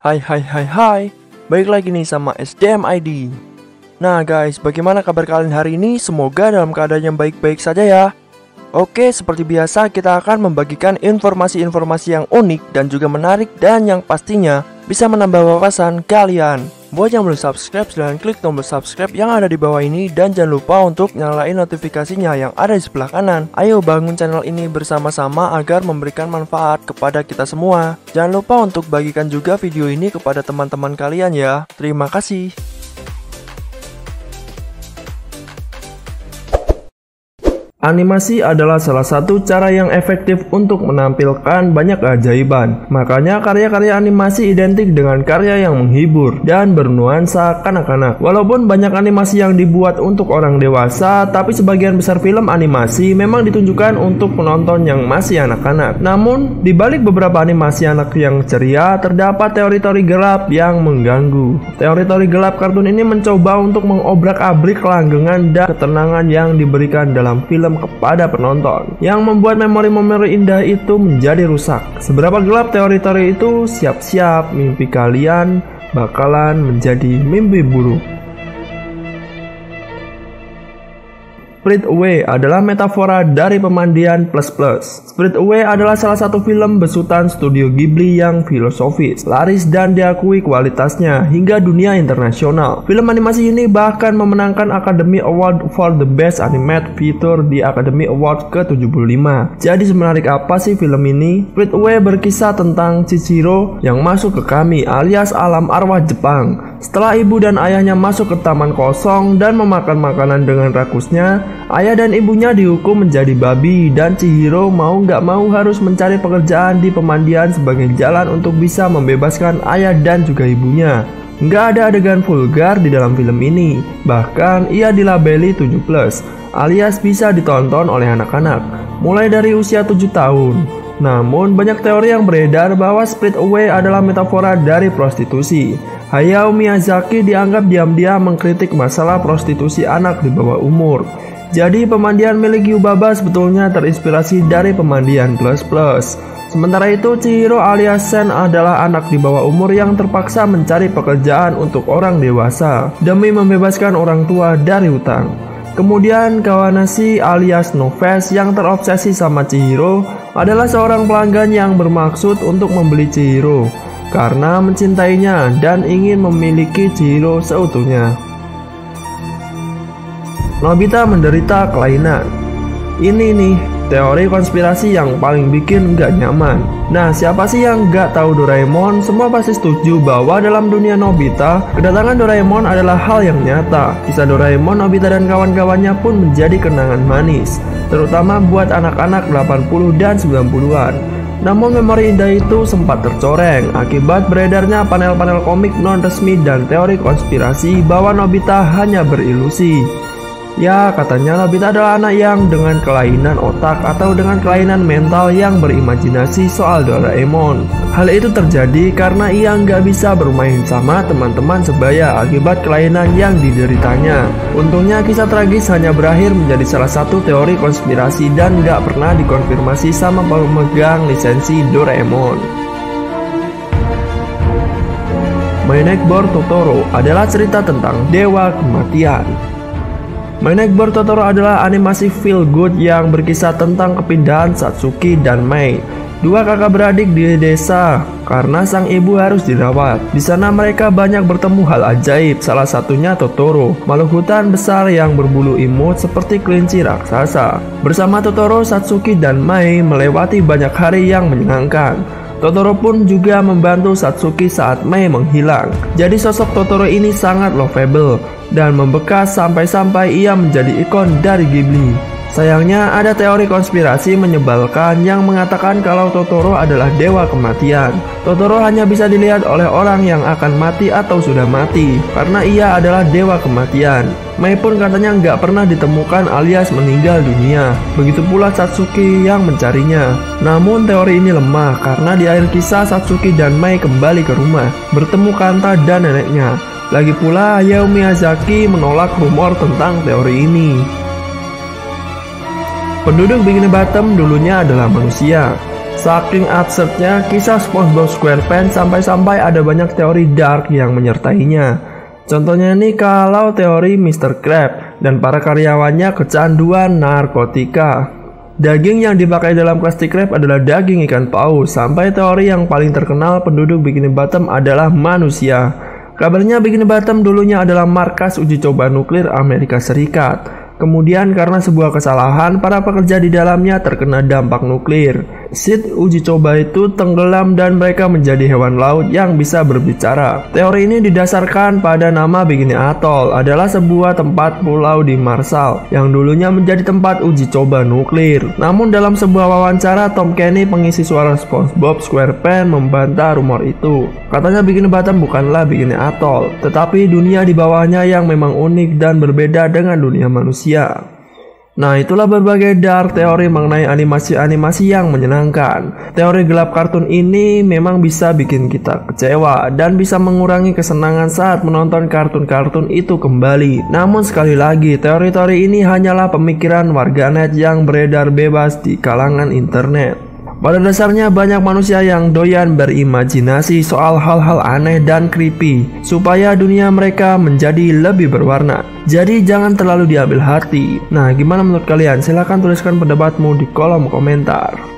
Hai, balik lagi nih sama SDM ID. Nah guys, bagaimana kabar kalian hari ini? Semoga dalam keadaan yang baik-baik saja ya. Oke, seperti biasa kita akan membagikan informasi-informasi yang unik dan juga menarik, dan yang pastinya bisa menambah wawasan kalian. Buat yang belum subscribe, silahkan klik tombol subscribe yang ada di bawah ini, dan jangan lupa untuk nyalain notifikasinya yang ada di sebelah kanan. Ayo bangun channel ini bersama-sama agar memberikan manfaat kepada kita semua. Jangan lupa untuk bagikan juga video ini kepada teman-teman kalian ya. Terima kasih. Animasi adalah salah satu cara yang efektif untuk menampilkan banyak keajaiban. Makanya karya-karya animasi identik dengan karya yang menghibur dan bernuansa kanak-kanak. Walaupun banyak animasi yang dibuat untuk orang dewasa, tapi sebagian besar film animasi memang ditunjukkan untuk penonton yang masih anak-anak. Namun, di balik beberapa animasi anak yang ceria, terdapat teori-teori gelap yang mengganggu. Teori-teori gelap kartun ini mencoba untuk mengobrak-abrik kelanggengan dan ketenangan yang diberikan dalam film kepada penonton, yang membuat memori-memori indah itu menjadi rusak. Seberapa gelap teori-teori itu, siap-siap mimpi kalian bakalan menjadi mimpi buruk. Spirit Away adalah metafora dari pemandian plus-plus. Spirit Away adalah salah satu film besutan studio Ghibli yang filosofis, laris, dan diakui kualitasnya hingga dunia internasional. Film animasi ini bahkan memenangkan Academy Award for the Best Animated Feature di Academy Award ke-75. Jadi semenarik apa sih film ini? Spirit Away berkisah tentang Chihiro yang masuk ke kami alias alam arwah Jepang. Setelah ibu dan ayahnya masuk ke taman kosong dan memakan makanan dengan rakusnya, ayah dan ibunya dihukum menjadi babi, dan Chihiro mau nggak mau harus mencari pekerjaan di pemandian sebagai jalan untuk bisa membebaskan ayah dan juga ibunya. Nggak ada adegan vulgar di dalam film ini, bahkan ia dilabeli 7+, alias bisa ditonton oleh anak-anak, mulai dari usia 7 tahun. Namun banyak teori yang beredar bahwa Spirit Away adalah metafora dari prostitusi. Hayao Miyazaki dianggap diam-diam mengkritik masalah prostitusi anak di bawah umur. Jadi pemandian milik Yubaba sebetulnya terinspirasi dari pemandian plus-plus. Sementara itu Chihiro alias Sen adalah anak di bawah umur yang terpaksa mencari pekerjaan untuk orang dewasa demi membebaskan orang tua dari hutang. Kemudian Kawanashi alias Noves yang terobsesi sama Chihiro adalah seorang pelanggan yang bermaksud untuk membeli Chihiro karena mencintainya dan ingin memiliki Chihiro seutuhnya. Nobita menderita kelainan. Ini nih teori konspirasi yang paling bikin gak nyaman. Nah, siapa sih yang gak tahu Doraemon? Semua pasti setuju bahwa dalam dunia Nobita, kedatangan Doraemon adalah hal yang nyata. Kisah Doraemon, Nobita dan kawan-kawannya pun menjadi kenangan manis, terutama buat anak-anak 80 dan 90-an. Namun memori indah itu sempat tercoreng akibat beredarnya panel-panel komik non-resmi dan teori konspirasi bahwa Nobita hanya berilusi. Ya, katanya Nobita adalah anak yang dengan kelainan otak atau dengan kelainan mental yang berimajinasi soal Doraemon. Hal itu terjadi karena ia nggak bisa bermain sama teman-teman sebaya akibat kelainan yang dideritanya. Untungnya kisah tragis hanya berakhir menjadi salah satu teori konspirasi dan nggak pernah dikonfirmasi sama pemegang lisensi Doraemon. My Neighbor Totoro adalah cerita tentang dewa kematian. My Neighbor Totoro adalah animasi feel good yang berkisah tentang kepindahan Satsuki dan Mei, dua kakak beradik di desa karena sang ibu harus dirawat. Di sana mereka banyak bertemu hal ajaib, salah satunya Totoro, makhluk hutan besar yang berbulu imut seperti kelinci raksasa. Bersama Totoro, Satsuki dan Mei melewati banyak hari yang menyenangkan. Totoro pun juga membantu Satsuki saat Mei menghilang. Jadi sosok Totoro ini sangat lovable dan membekas sampai-sampai ia menjadi ikon dari Ghibli. Sayangnya ada teori konspirasi menyebalkan yang mengatakan kalau Totoro adalah dewa kematian. Totoro hanya bisa dilihat oleh orang yang akan mati atau sudah mati karena ia adalah dewa kematian. Mei pun katanya nggak pernah ditemukan alias meninggal dunia. Begitu pula Satsuki yang mencarinya. Namun teori ini lemah karena di akhir kisah Satsuki dan Mei kembali ke rumah, bertemu Kanta dan neneknya. Lagi pula Hayao Miyazaki menolak rumor tentang teori ini. Penduduk Bikini Bottom dulunya adalah manusia. Saking absurdnya kisah SpongeBob SquarePants sampai-sampai ada banyak teori dark yang menyertainya. Contohnya nih kalau teori Mr. Krabs dan para karyawannya kecanduan narkotika. Daging yang dipakai dalam Krusty Krab adalah daging ikan paus. Sampai teori yang paling terkenal penduduk Bikini Bottom adalah manusia. Kabarnya Bikini Bottom dulunya adalah markas uji coba nuklir Amerika Serikat. Kemudian karena sebuah kesalahan, para pekerja di dalamnya terkena dampak nuklir. Seed uji coba itu tenggelam dan mereka menjadi hewan laut yang bisa berbicara. Teori ini didasarkan pada nama Bikini Atoll, adalah sebuah tempat pulau di Marshall yang dulunya menjadi tempat uji coba nuklir. Namun dalam sebuah wawancara, Tom Kenny, pengisi suara SpongeBob SquarePants, membantah rumor itu. Katanya Bikini Bottom bukanlah Bikini Atoll, tetapi dunia di bawahnya yang memang unik dan berbeda dengan dunia manusia. Nah, itulah berbagai dark teori mengenai animasi-animasi yang menyenangkan. Teori gelap kartun ini memang bisa bikin kita kecewa dan bisa mengurangi kesenangan saat menonton kartun-kartun itu kembali. Namun sekali lagi, teori-teori ini hanyalah pemikiran warganet yang beredar bebas di kalangan internet. Pada dasarnya banyak manusia yang doyan berimajinasi soal hal-hal aneh dan creepy supaya dunia mereka menjadi lebih berwarna. Jadi jangan terlalu diambil hati. Nah, gimana menurut kalian? Silahkan tuliskan pendapatmu di kolom komentar.